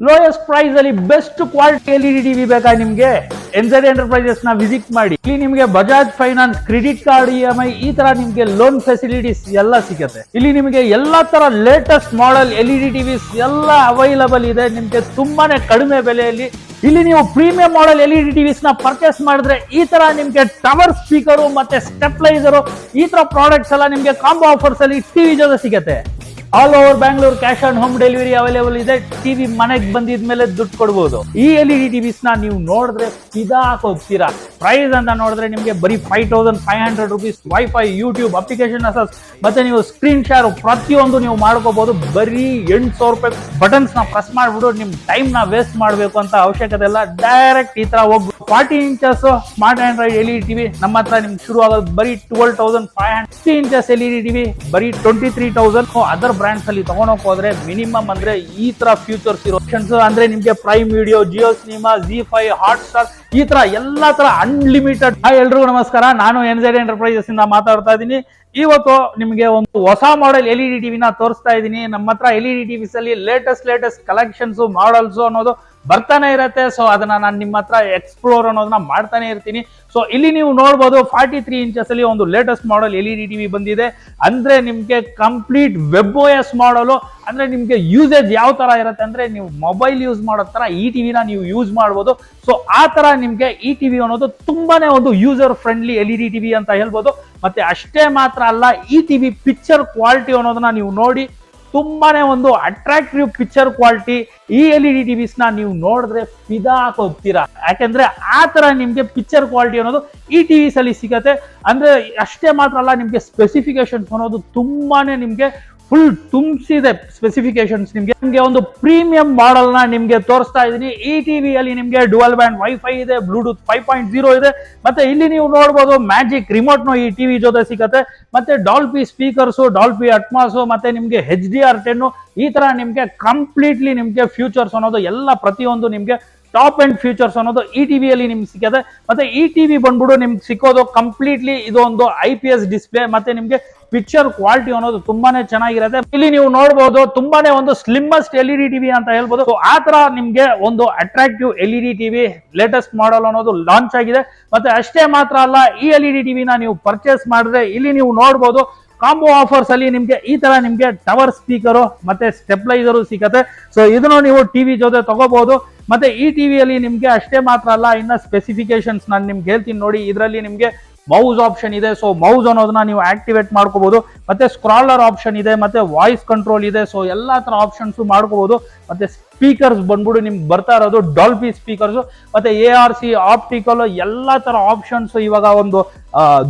Lowest price ಅಲ್ಲಿ best quality LED TV ಬೇಕಾ ನಿಮ್ಗೆ ಎನ್ಝೆಡ್ ಎಂಟರ್ಪ್ರೈಸಸ್ ನ ವಿಸಿಟ್ ಮಾಡಿ. ಇಲ್ಲಿ ನಿಮಗೆ Bajaj finance, credit card, EMI ಈ ತರ ನಿಮ್ಗೆ ಲೋನ್ ಫೆಸಿಲಿಟೀಸ್ ಎಲ್ಲ ಸಿಗುತ್ತೆ. ಇಲ್ಲಿ ನಿಮಗೆ ಎಲ್ಲಾ ತರ ಲೇಟೆಸ್ಟ್ ಮಾಡೆಲ್ ಎಲ್ಇಡಿ ಟಿವಿಸ್ ಎಲ್ಲ ಅವೈಲಬಲ್ ಇದೆ ನಿಮ್ಗೆ ತುಂಬಾನೇ ಕಡಿಮೆ ಬೆಲೆಯಲ್ಲಿ. ಇಲ್ಲಿ ನೀವು ಪ್ರೀಮಿಯಂ ಮಾಡೆಲ್ ಎಲ್ಇಡಿ ಟಿವಿಸ್ ನ ಪರ್ಚೇಸ್ ಮಾಡಿದ್ರೆ ಈ ತರ ನಿಮ್ಗೆ ಟವರ್ ಸ್ಪೀಕರು ಮತ್ತೆ ಸ್ಟೆಪ್ಲೈಸರು ಈ ತರ ಪ್ರಾಡಕ್ಟ್ಸ್ ಎಲ್ಲ ನಿಮ್ಗೆ ಕಾಂಬೋ ಆಫರ್ಸ್ ಅಲ್ಲಿ ಟಿವಿ ಜೊತೆ ಸಿಗುತ್ತೆ. All over Bangalore cash on home delivery available ಇದೆ. ಟಿವಿ ಮನೆಗೆ ಬಂದಿದ್ಮೇಲೆ ದುಡ್ಡು ಕೊಡ್ಬೋದು. ಈ ಎಲ್ಇಡಿ ಟಿವಿಸ್ ನ ನೀವು ನೋಡಿದ್ರೆ ಫಿದಾ ಹೋಗ್ತೀರಾ. ಪ್ರೈಸ್ ಅಂತ ನೋಡಿದ್ರೆ ನಿಮಗೆ ಬರೀ 5500 rupees, wifi, YouTube, application access ಮತ್ತೆ ನೀವು ಸ್ಕ್ರೀನ್ ಶೇರ್ ಪ್ರತಿಯೊಂದು ನೀವು ಮಾಡ್ಕೋಬಹುದು. ಬರೀ 800 ರೂಪಾಯಿ ಬಟನ್ಸ್ ನ ಪ್ರೆಸ್ ಮಾಡ್ಬಿಟ್ಟು ನಿಮ್ ಟೈಮ್ ನ ವೇಸ್ಟ್ ಮಾಡ್ಬೇಕು ಅಂತ ಅವಶ್ಯಕತೆ ಇಲ್ಲ. ಡೈರೆಕ್ಟ್ ಈ ತರ ಹೋಗ್ಬಿಟ್ಟು 40 inches smart Android LED TV ನಮ್ಮ ಹತ್ರ ನಿಮ್ಗೆ ಶುರು ಆಗೋದು ಬರೀ 12,500. 60 ಇಂಚಸ್ ಎಲ್ಇಡಿ ಟಿವಿ ಬರೀ 23,000. ಅದರ್ ಬ್ರಾಂಡ್ಸ್ ಅಲ್ಲಿ ತಗೊಂಡೋಗ್ ಹೋದ್ರೆ ಮಿನಿಮಮ್ ಅಂದ್ರೆ ಈ ತರ ಫ್ಯೂಚರ್ಸ್ ಇರೋ ಆಪ್ಷನ್ಸ್ ಅಂದ್ರೆ ನಿಮ್ಗೆ prime video, Jio cinema, ZEE5, Hotstar ಈ ತರ ಎಲ್ಲಾ ತರ ಅನ್ಲಿಮಿಟೆಡ್. ಎಲ್ರಿಗೂ ನಮಸ್ಕಾರ, ನಾನು ಎನ್ಝೆಡ್ ಎಂಟರ್ಪ್ರೈಸಸ್ ಇಂದ ಮಾತಾಡ್ತಾ ಇದ್ದೀನಿ. ಇವತ್ತು ನಿಮ್ಗೆ ಒಂದು ಹೊಸ ಮಾಡೆಲ್ ಎಲ್ಇಡಿ ಟಿವಿನ ತೋರಿಸ್ತಾ ಇದ್ದೀನಿ. ನಮ್ಮ ಹತ್ರ ಎಲ್ಇಡಿ ಟಿವಿಸ್ ಅಲ್ಲಿ ಲೇಟೆಸ್ಟ್ ಕಲೆಕ್ಷನ್ಸ್, ಮಾಡೆಲ್ಸ್ ಅನ್ನೋದು ಬರ್ತಾನೆ ಇರತ್ತೆ. ಸೊ ಅದನ್ನ ನಾನು ನಿಮ್ಮ ಹತ್ರ ಎಕ್ಸ್ಪ್ಲೋರ್ ಅನ್ನೋದನ್ನ ಮಾಡ್ತಾನೆ ಇರ್ತೀನಿ. ಸೊ ಇಲ್ಲಿ ನೀವು ನೋಡ್ಬೋದು 43 ಇಂಚಸ್ ಅಲ್ಲಿ ಒಂದು ಲೇಟೆಸ್ಟ್ ಮಾಡೆಲ್ ಎಲ್ಇಡಿ ಟಿವಿ ಬಂದಿದೆ. ಅಂದ್ರೆ ನಿಮ್ಗೆ ಕಂಪ್ಲೀಟ್ WebOS ಮಾಡಲು ಅಂದ್ರೆ ನಿಮ್ಗೆ ಯೂಸೇಜ್ ಯಾವ ತರ ಇರುತ್ತೆ ಅಂದ್ರೆ ನೀವು ಮೊಬೈಲ್ ಯೂಸ್ ಮಾಡೋ ತರ ಈ ಟಿವಿನ ನೀವು ಯೂಸ್ ಮಾಡ್ಬೋದು. ಸೊ ಆ ತರ ನಿಮ್ಗೆ ಈ ಟಿವಿ ಅನ್ನೋದು ತುಂಬಾನೇ ಒಂದು ಯೂಸರ್ ಫ್ರೆಂಡ್ಲಿ ಎಲ್ಇಡಿ ಟಿವಿ ಅಂತ ಹೇಳ್ಬೋದು. ಮತ್ತೆ ಅಷ್ಟೇ ಮಾತ್ರ ಅಲ್ಲ, ಈ ಟಿವಿ ಪಿಕ್ಚರ್ ಕ್ವಾಲಿಟಿ ಅನ್ನೋದನ್ನ ನೀವು ನೋಡಿ ತುಂಬಾನೇ ಒಂದು ಅಟ್ರಾಕ್ಟಿವ್ ಪಿಕ್ಚರ್ ಕ್ವಾಲಿಟಿ. ಈ ಎಲ್ಇಡಿ ಟಿವಿಸ್ ನ ನೀವು ನೋಡಿದ್ರೆ ಫಿದಾ ಹೋಗ್ತೀರಾ. ಯಾಕೆಂದ್ರೆ ಆ ತರ ನಿಮ್ಗೆ ಪಿಕ್ಚರ್ ಕ್ವಾಲಿಟಿ ಅನ್ನೋದು ಈ ಟಿವಿಸ್ ಅಲ್ಲಿ ಸಿಗತ್ತೆ. ಅಂದ್ರೆ ಅಷ್ಟೇ ಮಾತ್ರ ಅಲ್ಲ, ನಿಮ್ಗೆ ಸ್ಪೆಸಿಫಿಕೇಶನ್ಸ್ ಅನ್ನೋದು ತುಂಬಾನೇ ನಿಮ್ಗೆ ಫುಲ್ ತುಂಬಿಸಿದೆ ಸ್ಪೆಸಿಫಿಕೇಶನ್ಸ್. ನಿಮ್ಗೆ ಒಂದು ಪ್ರೀಮಿಯಂ ಮಾಡೆಲ್ ನ ನಿಮ್ಗೆ ತೋರಿಸ್ತಾ ಇದ್ದೀನಿ. ಈ ಟಿವಿಯಲ್ಲಿ ನಿಮ್ಗೆ ಡುವಲ್ ಬ್ಯಾಂಡ್ ವೈಫೈ ಇದೆ, ಬ್ಲೂಟೂತ್ 5.0 ಇದೆ. ಮತ್ತೆ ಇಲ್ಲಿ ನೀವು ನೋಡಬಹುದು ಮ್ಯಾಜಿಕ್ ರಿಮೋಟ್ ನ ಈ ಟಿವಿ ಜೊತೆ ಸಿಗುತ್ತೆ. ಮತ್ತೆ ಡಾಲ್ಬಿ ಸ್ಪೀಕರ್ಸ್, ಡಾಲ್ಬಿ ಅಟ್ಮಾಸ್, ಮತ್ತೆ ನಿಮ್ಗೆ HDR10 ಈ ತರ ನಿಮ್ಗೆ ಕಂಪ್ಲೀಟ್ಲಿ ನಿಮ್ಗೆ ಫ್ಯೂಚರ್ಸ್ ಅನ್ನೋದು ಎಲ್ಲ ಪ್ರತಿಯೊಂದು ನಿಮ್ಗೆ ಟಾಪ್ ಅಂಡ್ ಫ್ಯೂಚರ್ಸ್ ಅನ್ನೋದು ಈ ಟಿವಿಯಲ್ಲಿ ನಿಮ್ಗೆ ಸಿಗುತ್ತೆ. ಮತ್ತೆ ಈ ಟಿವಿ ಬಂದ್ಬಿಟ್ಟು ನಿಮ್ಗೆ ಸಿಕ್ಕೋದು ಕಂಪ್ಲೀಟ್ಲಿ ಇದು ಒಂದು IPS ಡಿಸ್ಪ್ಲೇ. ಮತ್ತೆ ನಿಮ್ಗೆ ಪಿಕ್ಚರ್ ಕ್ವಾಲಿಟಿ ಅನ್ನೋದು ತುಂಬಾನೇ ಚೆನ್ನಾಗಿರುತ್ತೆ. ಇಲ್ಲಿ ನೀವು ನೋಡಬಹುದು ತುಂಬಾನೇ ಒಂದು ಸ್ಲಿಮ್ಮೆಸ್ಟ್ ಎಲ್ಇಡಿ ಟಿವಿ ಅಂತ ಹೇಳ್ಬೋದು. ಸೊ ಆ ತರ ನಿಮ್ಗೆ ಒಂದು attractive LED TV latest model ಅನ್ನೋದು ಲಾಂಚ್ ಆಗಿದೆ. ಮತ್ತೆ ಅಷ್ಟೇ ಮಾತ್ರ ಅಲ್ಲ, ಈ ಎಲ್ಇಡಿ ಟಿವಿನ ನೀವು ಪರ್ಚೇಸ್ ಮಾಡಿದ್ರೆ ಇಲ್ಲಿ ನೀವು ನೋಡಬಹುದು ಕಾಂಬೋ ಆಫರ್ಸ್ ಅಲ್ಲಿ ನಿಮ್ಗೆ ಈ ತರ ನಿಮ್ಗೆ ಟವರ್ ಸ್ಪೀಕರು ಮತ್ತೆ ಸ್ಟೆಪ್ಲೈಸರು ಸಿಗುತ್ತೆ. ಸೊ ಇದನ್ನು ನೀವು ಟಿವಿ ಜೊತೆ ತಗೋಬಹುದು. ಮತ್ತೆ ಈ ಟಿವಿಯಲ್ಲಿ ನಿಮ್ಗೆ ಅಷ್ಟೇ ಮಾತ್ರ ಅಲ್ಲ, ಇನ್ನ ಸ್ಪೆಸಿಫಿಕೇಶನ್ಸ್ ನಾನು ನಿಮ್ಗೆ ಹೇಳ್ತೀನಿ ನೋಡಿ. ಇದರಲ್ಲಿ ನಿಮ್ಗೆ ಮೌಸ್ ಆಪ್ಷನ್ ಇದೆ. ಸೊ ಮೌಸ್ ಅನ್ನೋದನ್ನ ನೀವು ಆಕ್ಟಿವೇಟ್ ಮಾಡ್ಕೋಬಹುದು. ಮತ್ತೆ ಸ್ಕ್ರಾಲರ್ ಆಪ್ಷನ್ ಇದೆ, ಮತ್ತೆ ವಾಯ್ಸ್ ಕಂಟ್ರೋಲ್ ಇದೆ. ಸೊ ಎಲ್ಲಾ ತರ ಆಪ್ಷನ್ಸ್ ಮಾಡ್ಕೋಬಹುದು. ಮತ್ತೆ ಸ್ಪೀಕರ್ಸ್ ಬಂದ್ಬಿಟ್ಟು ನಿಮ್ಗೆ ಬರ್ತಾ ಇರೋದು ಡಾಲ್ಬಿ ಸ್ಪೀಕರ್ಸ್, ಮತ್ತೆ ARC, ಆಪ್ಟಿಕಲ್ ಎಲ್ಲಾ ತರ ಆಪ್ಷನ್ಸ್. ಇವಾಗ ಒಂದು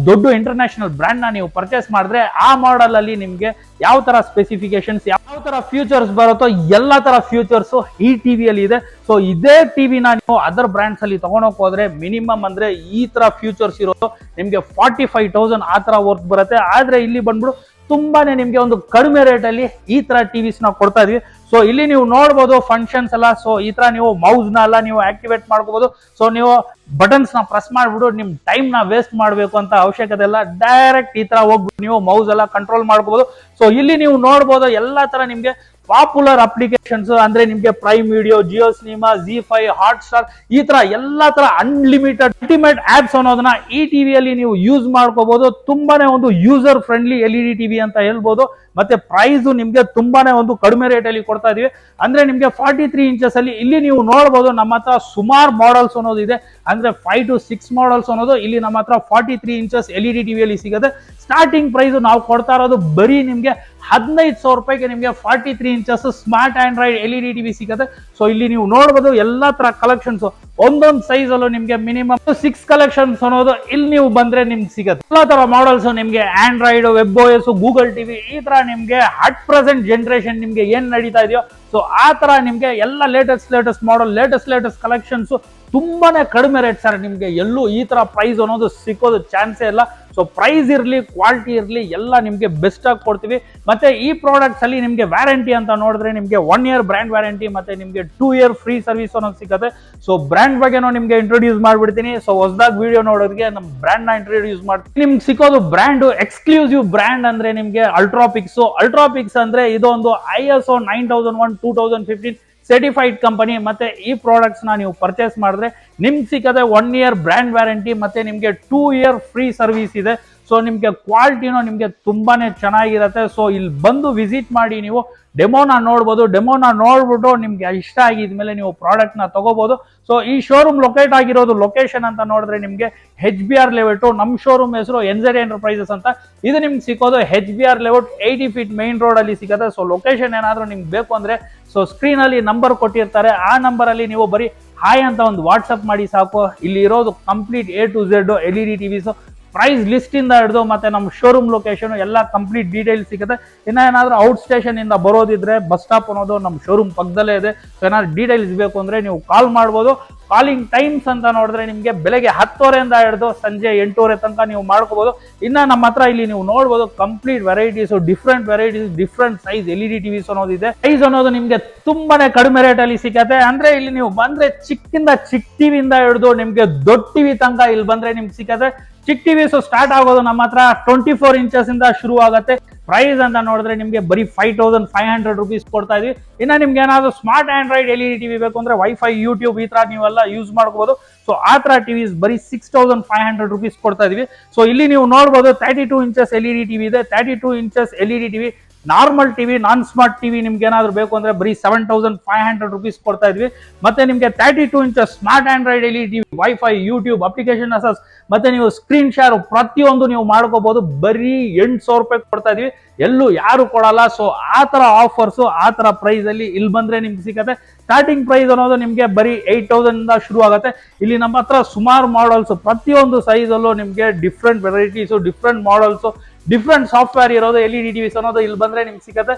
ದೊಡ್ಡ ಇಂಟರ್ನ್ಯಾಷನಲ್ ಬ್ರ್ಯಾಂಡ್ ನ ನೀವು ಪರ್ಚೇಸ್ ಮಾಡಿದ್ರೆ ಆ ಮಾಡೆಲ್ ಅಲ್ಲಿ ನಿಮ್ಗೆ ಯಾವ ತರ ಸ್ಪೆಸಿಫಿಕೇಶನ್ಸ್, ಯಾವ ತರ ಫ್ಯೂಚರ್ಸ್ ಬರುತ್ತೋ ಎಲ್ಲಾ ತರ ಫ್ಯೂಚರ್ಸ್ ಈ ಟಿವಿಯಲ್ಲಿ ಇದೆ. ಸೊ ಇದೇ ಟಿವಿನ ನೀವು ಅದರ್ ಬ್ರ್ಯಾಂಡ್ಸ್ ಅಲ್ಲಿ ತಗೊಂಡೋಗ್ ಹೋದ್ರೆ ಮಿನಿಮಮ್ ಅಂದ್ರೆ ಈ ತರ ಫ್ಯೂಚರ್ಸ್ ಇರೋದು ನಿಮ್ಗೆ 45,000 ಆ ತರ ವರ್ತ್ ಬರುತ್ತೆ. ಆದ್ರೆ ಇಲ್ಲಿ ಬಂದ್ಬಿಟ್ಟು ತುಂಬಾನೇ ನಿಮ್ಗೆ ಒಂದು ಕಡಿಮೆ ರೇಟ್ ಅಲ್ಲಿ ಈ ತರ ಟಿವಿಸ್ ನಾವು ಕೊಡ್ತಾ ಇದೀವಿ. ಸೊ ಇಲ್ಲಿ ನೀವು ನೋಡಬಹುದು ಫಂಕ್ಷನ್ಸ್ ಎಲ್ಲ. ಸೊ ಈ ತರ ನೀವು ಮೌಸ್ ನ ಎಲ್ಲ ನೀವು ಆಕ್ಟಿವೇಟ್ ಮಾಡ್ಕೋಬಹುದು. ಸೊ ನೀವು ಬಟನ್ಸ್ ನ ಪ್ರೆಸ್ ಮಾಡ್ಬಿಟ್ಟು ನಿಮ್ ಟೈಮ್ ನ ವೇಸ್ಟ್ ಮಾಡ್ಬೇಕು ಅಂತ ಅವಶ್ಯಕತೆ ಇಲ್ಲ. ಡೈರೆಕ್ಟ್ ಈ ತರ ಹೋಗ್ಬಿಟ್ಟು ನೀವು ಮೌಸ್ ಎಲ್ಲ ಕಂಟ್ರೋಲ್ ಮಾಡ್ಕೋಬಹುದು. ಸೊ ಇಲ್ಲಿ ನೀವು ನೋಡಬಹುದು ಎಲ್ಲಾ ತರ ನಿಮ್ಗೆ ಪಾಪ್ಯುಲರ್ ಅಪ್ಲಿಕೇಶನ್ಸ್ ಅಂದ್ರೆ ನಿಮ್ಗೆ prime video, Jio cinema, ZEE5, Hotstar ಈ ತರ ಎಲ್ಲಾ ತರ ಅನ್ಲಿಮಿಟೆಡ್ ಅಲ್ಟಿಮೇಟ್ ಆಪ್ಸ್ ಅನ್ನೋದನ್ನ ಈ ಟಿವಿಯಲ್ಲಿ ನೀವು ಯೂಸ್ ಮಾಡ್ಕೋಬಹುದು. ತುಂಬಾನೇ ಒಂದು ಯೂಸರ್ ಫ್ರೆಂಡ್ಲಿ ಎಲ್ಇಡಿ ಟಿವಿ ಅಂತ ಹೇಳ್ಬೋದು. ಮತ್ತೆ ಪ್ರೈಸ್ ನಿಮ್ಗೆ ತುಂಬಾನೇ ಒಂದು ಕಡಿಮೆ ರೇಟ್ ಅಲ್ಲಿ ಕೊಡ್ತಾ ಇದೀವಿ. ಅಂದ್ರೆ ನಿಮ್ಗೆ 43 ಇಂಚಸ್ ಅಲ್ಲಿ ಇಲ್ಲಿ ನೀವು ನೋಡಬಹುದು ನಮ್ಮ ಹತ್ರ ಸುಮಾರು ಮಾಡೆಲ್ಸ್ ಅನ್ನೋದು ಇದೆ. ಅಂದ್ರೆ 5 to 6 ಮಾಡೆಲ್ಸ್ ಅನ್ನೋದು ಇಲ್ಲಿ ನಮ್ಮ ಹತ್ರ 43 ಇಂಚಸ್ ಎಲ್ಇಡಿ ಟಿವಿಯಲ್ಲಿ ಸಿಗುತ್ತೆ. ಸ್ಟಾರ್ಟಿಂಗ್ ಪ್ರೈಸ್ ನಾವು ಕೊಡ್ತಾ ಇರೋದು ಬರೀ ನಿಮ್ಗೆ 15,000 ರೂಪಾಯಿಗೆ ನಿಮ್ಗೆ 43 inches smart Android LED TV ಸಿಗುತ್ತೆ. ಸೊ ಇಲ್ಲಿ ನೀವು ನೋಡಬಹುದು ಎಲ್ಲಾ ತರ ಕಲೆಕ್ಷನ್ಸ್ ಒಂದೊಂದು ಸೈಜ್ ಅಲ್ಲೂ ನಿಮ್ಗೆ ಮಿನಿಮಮ್ 6 ಕಲೆಕ್ಷನ್ಸ್ ಅನ್ನೋದು ಇಲ್ಲಿ ನೀವು ಬಂದ್ರೆ ನಿಮ್ಗೆ ಸಿಗುತ್ತೆ. ಎಲ್ಲಾ ತರ ಮಾಡೆಲ್ಸ್ ನಿಮ್ಗೆ ಆಂಡ್ರಾಯ್ಡ್, WebOS, ಗೂಗಲ್ ಟಿವಿ ಈ ತರ ನಿಮ್ಗೆ ಅಟ್ ಪ್ರೆಸೆಂಟ್ ಜನರೇಷನ್ ನಿಮ್ಗೆ ಏನ್ ನಡೀತಾ ಇದೆಯೋ ಸೊ ಆ ತರ ನಿಮ್ಗೆ ಎಲ್ಲ ಲೇಟೆಸ್ಟ್ ಮಾಡೆಲ್, ಲೇಟೆಸ್ಟ್ ಕಲೆಕ್ಷನ್ಸ್ ತುಂಬಾನೇ ಕಡಿಮೆ ರೇಟ್ ಸರ್. ನಿಮ್ಗೆ ಎಲ್ಲೂ ಈ ತರ ಪ್ರೈಸ್ ಅನ್ನೋದು ಸಿಕ್ಕೋದು ಚಾನ್ಸೇ ಇಲ್ಲ. ಸೊ ಪ್ರೈಸ್ ಇರ್ಲಿ, ಕ್ವಾಲಿಟಿ ಇರ್ಲಿ ಎಲ್ಲ ನಿಮ್ಗೆ ಬೆಸ್ಟ್ ಆಗಿ ಕೊಡ್ತೀವಿ. ಮತ್ತೆ ಈ ಪ್ರಾಡಕ್ಟ್ಸ್ ಅಲ್ಲಿ ನಿಮ್ಗೆ ವ್ಯಾರಂಟಿ ಅಂತ ನೋಡಿದ್ರೆ ನಿಮ್ಗೆ 1 year ಬ್ರ್ಯಾಂಡ್ ವ್ಯಾರಂಟಿ ಮತ್ತೆ ನಿಮ್ಗೆ 2 year ಫ್ರೀ ಸರ್ವಿಸ್ ಅನ್ನೋದು ಸಿಗುತ್ತೆ. ಸೊ ಬ್ರ್ಯಾಂಡ್ ಬಗ್ಗೆನೂ ನಿಮ್ಗೆ ಇಂಟ್ರೊಡ್ಯೂಸ್ ಮಾಡ್ಬಿಡ್ತೀನಿ. ಸೊ ಹೊಸದಾಗಿ ವಿಡಿಯೋ ನೋಡೋರಿಗೆ ನಮ್ಮ ಬ್ರ್ಯಾಂಡ್ ನ ಇಂಟ್ರೊಡ್ಯೂಸ್ ಮಾಡ್ತೀನಿ. ನಿಮ್ಗೆ ಸಿಕ್ಕೋದು ಬ್ರ್ಯಾಂಡ್ ಎಕ್ಸ್ಕ್ಲೂಸಿವ್ ಬ್ರ್ಯಾಂಡ್ ಅಂದ್ರೆ ನಿಮ್ಗೆ ಅಲ್ಟ್ರಾಪಿಕ್ಸ್. ಅಲ್ಟ್ರಾಪಿಕ್ಸ್ ಅಂದ್ರೆ ಇದೊಂದು ISO 9001 2015 ಸರ್ಟಿಫೈಡ್ ಕಂಪನಿ. ಮತ್ತೆ ಈ ಪ್ರಾಡಕ್ಟ್ಸ್ ನ ನೀವು ಪರ್ಚೇಸ್ ಮಾಡಿದ್ರೆ ನಿಮ್ಗೆ ಸಿಕ್ಕದೆ 1 year ಬ್ರ್ಯಾಂಡ್ ವ್ಯಾರಂಟಿ, ಮತ್ತೆ ನಿಮ್ಗೆ 2 year ಫ್ರೀ ಸರ್ವಿಸ್ ಇದೆ. ಸೊ ನಿಮ್ಗೆ ಕ್ವಾಲಿಟಿನೂ ನಿಮ್ಗೆ ತುಂಬಾನೇ ಚೆನ್ನಾಗಿರುತ್ತೆ. ಸೊ ಇಲ್ಲಿ ಬಂದು ವಿಸಿಟ್ ಮಾಡಿ, ನೀವು ಡೆಮೋನ ನೋಡ್ಬೋದು. ಡೆಮೋನ ನೋಡ್ಬಿಟ್ಟು ನಿಮ್ಗೆ ಇಷ್ಟ ಆಗಿದ್ಮೇಲೆ ನೀವು ಪ್ರಾಡಕ್ಟ್ ನ ತಗೋಬಹುದು. ಸೊ ಈ ಶೋರೂಮ್ ಲೊಕೇಟ್ ಆಗಿರೋದು ಲೊಕೇಶನ್ ಅಂತ ನೋಡಿದ್ರೆ ನಿಮ್ಗೆ HBR ಲೇಔಟ್, ನಮ್ ಶೋರೂಮ್ ಹೆಸರು NZ ಎಂಟರ್ಪ್ರೈಸಸ್ ಅಂತ. ಇದು ನಿಮ್ಗೆ ಸಿಕ್ಕೋದು HBR layout 80 feet main road ಅಲ್ಲಿ ಸಿಗುತ್ತೆ. ಸೊ ಲೊಕೇಶನ್ ಏನಾದ್ರೂ ನಿಮ್ಗೆ ಬೇಕು ಅಂದ್ರೆ ಸೊ ಸ್ಕ್ರೀನ್ ಅಲ್ಲಿ ನಂಬರ್ ಕೊಟ್ಟಿರ್ತಾರೆ, ಆ ನಂಬರ್ ಅಲ್ಲಿ ನೀವು ಬರೀ ಹಾಯ್ ಅಂತ ಒಂದು ವಾಟ್ಸ್ಆಪ್ ಮಾಡಿ ಸಾಕು. ಇಲ್ಲಿ ಇರೋದು complete A to Z LED TVs, price list ಇಂದ ಹಿಡಿದು ಮತ್ತೆ ನಮ್ಮ ಶೋರೂಮ್ ಲೊಕೇಶನ್ ಎಲ್ಲ ಕಂಪ್ಲೀಟ್ ಡೀಟೇಲ್ಸ್ ಸಿಗುತ್ತೆ. ಇನ್ನ ಏನಾದ್ರೂ ಔಟ್ ಸ್ಟೇಷನ್ ಇಂದ ಬರೋದಿದ್ರೆ ಬಸ್ ಸ್ಟಾಪ್ ಅನ್ನೋದು ನಮ್ಮ ಶೋರೂಮ್ ಪಕ್ಕದಲ್ಲೇ ಇದೆ. ಸೊ ಏನಾದ್ರು ಡೀಟೇಲ್ಸ್ ಬೇಕು ಅಂದ್ರೆ ನೀವು ಕಾಲ್ ಮಾಡ್ಬೋದು. ಕಾಲಿಂಗ್ ಟೈಮ್ಸ್ ಅಂತ ನೋಡಿದ್ರೆ ನಿಮ್ಗೆ ಬೆಳಗ್ಗೆ 10:30 ಹಿಡಿದು ಸಂಜೆ 8:30 ತನಕ ನೀವು ಮಾಡ್ಕೋಬಹುದು. ಇನ್ನ ನಮ್ಮ ಹತ್ರ ಇಲ್ಲಿ ನೀವು ನೋಡ್ಬೋದು complete varieties, different varieties, different size LED TVs ಅನ್ನೋದಿದೆ. ಸೈಜ್ ಅನ್ನೋದು ನಿಮ್ಗೆ ತುಂಬಾನೇ ಕಡಿಮೆ ರೇಟ್ ಅಲ್ಲಿ ಸಿಗುತ್ತೆ. ಅಂದ್ರೆ ಇಲ್ಲಿ ನೀವು ಬಂದ್ರೆ ಚಿಕ್ಕಿಂದ ಚಿಕ್ಕ ಟಿವಿಯಿಂದ ಹಿಡಿದು ನಿಮ್ಗೆ ದೊಡ್ಡ ಟಿವಿ ತನಕ ಇಲ್ಲಿ ಬಂದ್ರೆ ನಿಮ್ಗೆ ಸಿಕ್ಕತ್ತೆ. ಚಿಕ್ಕ ಟಿವಿಸ್ ಸ್ಟಾರ್ಟ್ ಆಗೋದು ನಮ್ಮ ಹತ್ರ 24 inches ಇಂದ ಶುರು ಆಗುತ್ತೆ. ಪ್ರೈಸ್ ಅಂತ ನೋಡಿದ್ರೆ ನಿಮ್ಗೆ ಬರೀ 5500 rupees ಕೊಡ್ತಾ ಇದೀವಿ. ಇನ್ನ ನಿಮ್ಗೆ ಏನಾದ್ರು ಸ್ಮಾರ್ಟ್ ಆಂಡ್ರಾಯ್ಡ್ LED TV ಬೇಕು ಅಂದ್ರೆ ವೈಫೈ, ಯೂಟ್ಯೂಬ್ ಈ ತರ ನೀವೆಲ್ಲ ಯೂಸ್ ಮಾಡ್ಕೋಬಹುದು. ಸೊ ಆ ತರ ಟಿವಿಸ್ ಬರೀ 6500 rupees ಕೊಡ್ತಾ ಇದೀವಿ. ಸೊ ಇಲ್ಲಿ ನೀವು ನೋಡ್ಬೋದು 32 inches LED TV ಇದೆ. 32 inches LED TV normal TV, non smart TV ನಿಮ್ಗೆ ಏನಾದ್ರು ಬೇಕು ಅಂದ್ರೆ ಬರೀ 7500 rupees ಕೊಡ್ತಾ ಇದ್ವಿ. ಮತ್ತೆ ನಿಮ್ಗೆ 32 inches smart Android LED TV, wifi, YouTube, application access, ಮತ್ತೆ ನೀವು ಸ್ಕ್ರೀನ್ ಶೇರ್ ಪ್ರತಿಯೊಂದು ನೀವು ಮಾಡ್ಕೋಬಹುದು. ಬರೀ 800 ರೂಪಾಯಿ ಕೊಡ್ತಾ ಇದೀವಿ, ಎಲ್ಲೂ ಯಾರು ಕೊಡಲ್ಲ. ಸೊ ಆ ತರ ಆಫರ್ಸ್, ಆ ತರ ಪ್ರೈಸ್ ಅಲ್ಲಿ ಇಲ್ಲಿ ಬಂದ್ರೆ ನಿಮ್ಗೆ ಸಿಗತ್ತೆ. ಸ್ಟಾರ್ಟಿಂಗ್ ಪ್ರೈಸ್ ಅನ್ನೋದು ನಿಮ್ಗೆ ಬರೀ 8000 ಇಂದ ಶುರು ಆಗುತ್ತೆ. ಇಲ್ಲಿ ನಮ್ಮ ಹತ್ರ ಸುಮಾರು ಮಾಡಲ್ಸ್, ಪ್ರತಿಯೊಂದು ಸೈಜ್ ಅಲ್ಲೂ ನಿಮ್ಗೆ different varieties, different models, different software ಇರೋದು LED TVs ಅನ್ನೋದು ಇಲ್ಲಿ ಬಂದ್ರೆ ನಿಮ್ಗೆ ಸಿಗುತ್ತೆ.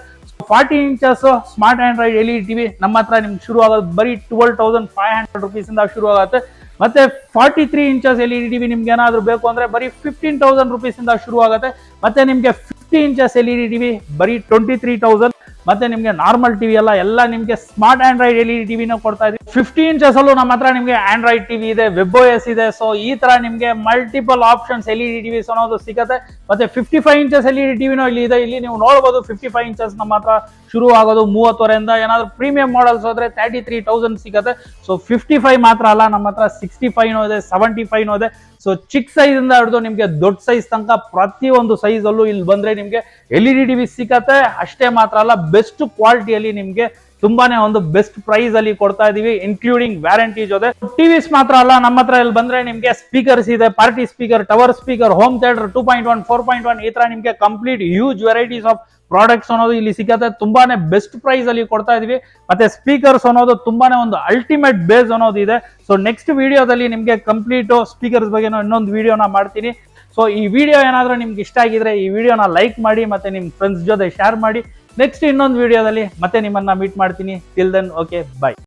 40 inches smart Android LED TV ನಮ್ಮ ಹತ್ರ ನಿಮ್ಗೆ ಶುರು ಆಗೋದು ಬರೀ 12,500 rupees ಇಂದ ಶುರು ಆಗುತ್ತೆ. ಮತ್ತೆ 43 inches LED TV ನಿಮ್ಗೆ ಏನಾದ್ರು ಬೇಕು ಅಂದ್ರೆ ಬರೀ 15,000 rupees ಇಂದ ಶುರು ಆಗುತ್ತೆ. ಮತ್ತೆ ನಿಮ್ಗೆ 50 inches LED TV ಬರೀ 23,000. ಮತ್ತೆ ನಿಮ್ಗೆ ನಾರ್ಮಲ್ ಟಿವಿ ಎಲ್ಲ ನಿಮ್ಗೆ ಸ್ಮಾರ್ಟ್ ಆಂಡ್ರಾಯ್ಡ್ LED TV ನ ಕೊಡ್ತಾ ಇದೀವಿ. 50 inches ಅಲ್ಲೂ ನಮ್ಮ ಹತ್ರ ನಿಮ್ಗೆ ಆಂಡ್ರಾಯ್ಡ್ ಟಿವಿ ಇದೆ, WebOS ಇದೆ. ಸೊ ಈ ತರ ನಿಮ್ಗೆ ಮಲ್ಟಿಪಲ್ ಆಪ್ಷನ್ಸ್ LED TVs ಅನ್ನೋದು ಸಿಗುತ್ತೆ. ಮತ್ತೆ 55 inches LED TV ನೂ ಇಲ್ಲಿ ಇದೆ. ಇಲ್ಲಿ ನೀವು ನೋಡಬಹುದು 55 inches ನಮ್ಮ ಹತ್ರ ಶುರು ಆಗೋದು 30,000 ಏನಾದ್ರು ಪ್ರೀಮಿಯಂ ಮಾಡಲ್ಸ್ ಹೋದ್ರೆ 33,000 ಸಿಗುತ್ತೆ. ಸೊ 55 ಮಾತ್ರ ಅಲ್ಲ, ನಮ್ಮ ಹತ್ರ 65 ನೂ ಇದೆ, 75 ನೂ ಇದೆ. ಸೊ ಚಿಕ್ಕ ಸೈಜ್ ಇಂದ ಹಿಡಿದು ನಿಮ್ಗೆ ದೊಡ್ಡ ಸೈಜ್ ತನಕ ಪ್ರತಿಯೊಂದು ಸೈಜ್ ಅಲ್ಲೂ ಇಲ್ಲಿ ಬಂದ್ರೆ ನಿಮ್ಗೆ LED TV ಸಿಕ್ಕತ್ತೆ. ಅಷ್ಟೇ ಮಾತ್ರ ಅಲ್ಲ, ಬೆಸ್ಟ್ ಕ್ವಾಲಿಟಿಯಲ್ಲಿ ನಿಮ್ಗೆ ತುಂಬಾನೇ ಒಂದು ಬೆಸ್ಟ್ ಪ್ರೈಸ್ ಅಲ್ಲಿ ಕೊಡ್ತಾ ಇದೀವಿ, ಇನ್ಕ್ಲೂಡಿಂಗ್ ವ್ಯಾರಂಟಿ ಜೊತೆ. ಟಿವಿಸ್ ಮಾತ್ರ ಅಲ್ಲ, ನಮ್ಮ ಹತ್ರ ಇಲ್ಲಿ ಬಂದ್ರೆ ನಿಮ್ಗೆ ಸ್ಪೀಕರ್ಸ್ ಇದೆ, party speaker, tower speaker, home theatre 2.1, 4.1 ಈ ತರ ನಿಮ್ಗೆ complete huge varieties of products ಅನ್ನೋದು ಇಲ್ಲಿ ಸಿಗುತ್ತೆ. ತುಂಬಾನೇ ಬೆಸ್ಟ್ ಪ್ರೈಸ್ ಅಲ್ಲಿ ಕೊಡ್ತಾ ಇದೀವಿ. ಮತ್ತೆ ಸ್ಪೀಕರ್ಸ್ ಅನ್ನೋದು ತುಂಬಾನೇ ಒಂದು ಅಲ್ಟಿಮೇಟ್ ಬೇಸ್ ಅನ್ನೋದು ಇದೆ. ಸೊ ನೆಕ್ಸ್ಟ್ ವಿಡಿಯೋದಲ್ಲಿ ನಿಮ್ಗೆ ಕಂಪ್ಲೀಟ್ ಸ್ಪೀಕರ್ಸ್ ಬಗ್ಗೆ ಇನ್ನೊಂದು ವಿಡಿಯೋನ ಮಾಡ್ತೀನಿ. ಸೊ ಈ ವಿಡಿಯೋ ಏನಾದ್ರೂ ನಿಮ್ಗೆ ಇಷ್ಟ ಆಗಿದ್ರೆ ಈ ವಿಡಿಯೋನ ಲೈಕ್ ಮಾಡಿ, ಮತ್ತೆ ನಿಮ್ ಫ್ರೆಂಡ್ಸ್ ಜೊತೆ ಶೇರ್ ಮಾಡಿ. ನೆಕ್ಸ್ಟ್ ಇನ್ನೊಂದು ವಿಡಿಯೋದಲ್ಲಿ ಮತ್ತೆ ನಿಮ್ಮನ್ನ ಮೀಟ್ ಮಾಡ್ತೀನಿ. Till then, okay, by.